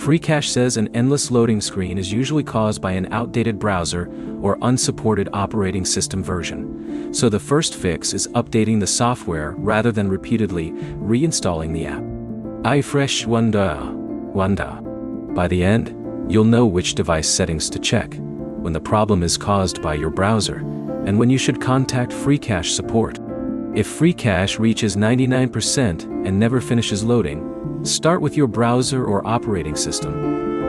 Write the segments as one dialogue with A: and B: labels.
A: Freecash says an endless loading screen is usually caused by an outdated browser or unsupported operating system version. So the first fix is updating the software rather than repeatedly reinstalling the app. iFresh Wanda. By the end, you'll know which device settings to check, when the problem is caused by your browser, and when you should contact Freecash support. If Freecash reaches 99% and never finishes loading, start with your browser or operating system.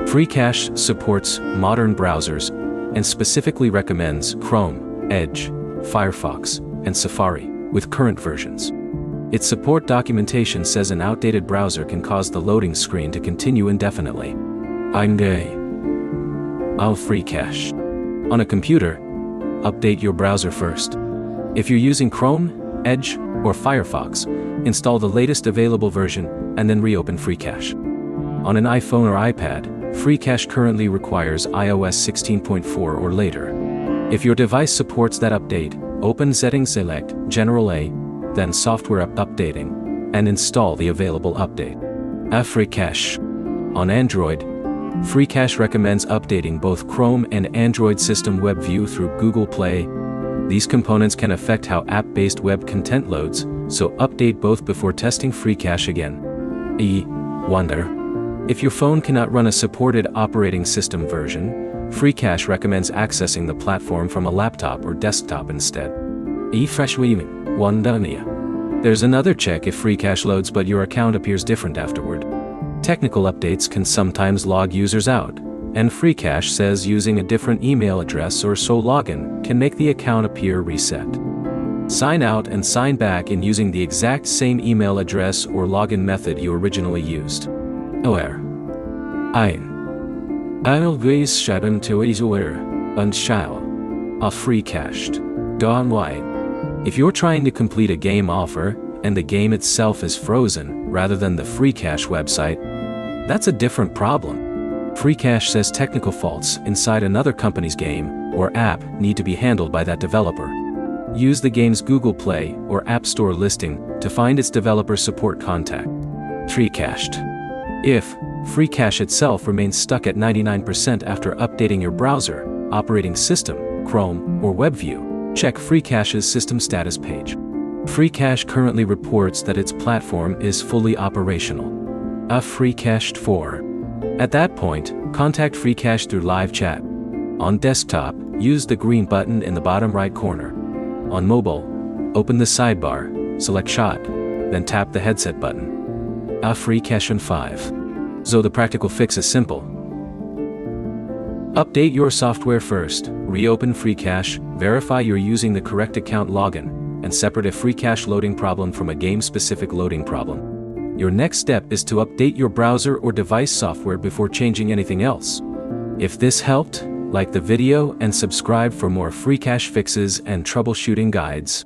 A: Freecash supports modern browsers and specifically recommends Chrome, Edge, Firefox, and Safari with current versions. Its support documentation says an outdated browser can cause the loading screen to continue indefinitely. Freecash. On a computer, update your browser first. If you're using Chrome, Edge, or Firefox, install the latest available version and then reopen Freecash. On an iPhone or iPad, Freecash currently requires iOS 16.4 or later. If your device supports that update, open Settings, select General A, then Software Updating, and install the available update. Freecash. On Android, Freecash recommends updating both Chrome and Android System Web View through Google Play. These components can affect how app-based web content loads, so update both before testing Freecash again. Wonder. If your phone cannot run a supported operating system version, Freecash recommends accessing the platform from a laptop or desktop instead. Fresh Wanda. There's another check if Freecash loads but your account appears different afterward. Technical updates can sometimes log users out, and Freecash says using a different email address or sole login can make the account appear reset. Sign out and sign back in using the exact same email address or login method you originally used. If you're trying to complete a game offer, and the game itself is frozen rather than the Freecash website, that's a different problem. Freecash says technical faults inside another company's game or app need to be handled by that developer. Use the game's Google Play or App Store listing to find its developer support contact. Freecached. If Freecash itself remains stuck at 99% after updating your browser, operating system, Chrome, or WebView, check Freecash's system status page. Freecash currently reports that its platform is fully operational. Freecached 4. At that point, contact Freecash through live chat. On desktop, use the green button in the bottom right corner. On mobile, open the sidebar, select Shot, then tap the headset button. Freecash 5. So the practical fix is simple. Update your software first, reopen Freecash, verify you're using the correct account login, and separate a Freecash loading problem from a game-specific loading problem. Your next step is to update your browser or device software before changing anything else. If this helped, like the video and subscribe for more Freecash fixes and troubleshooting guides.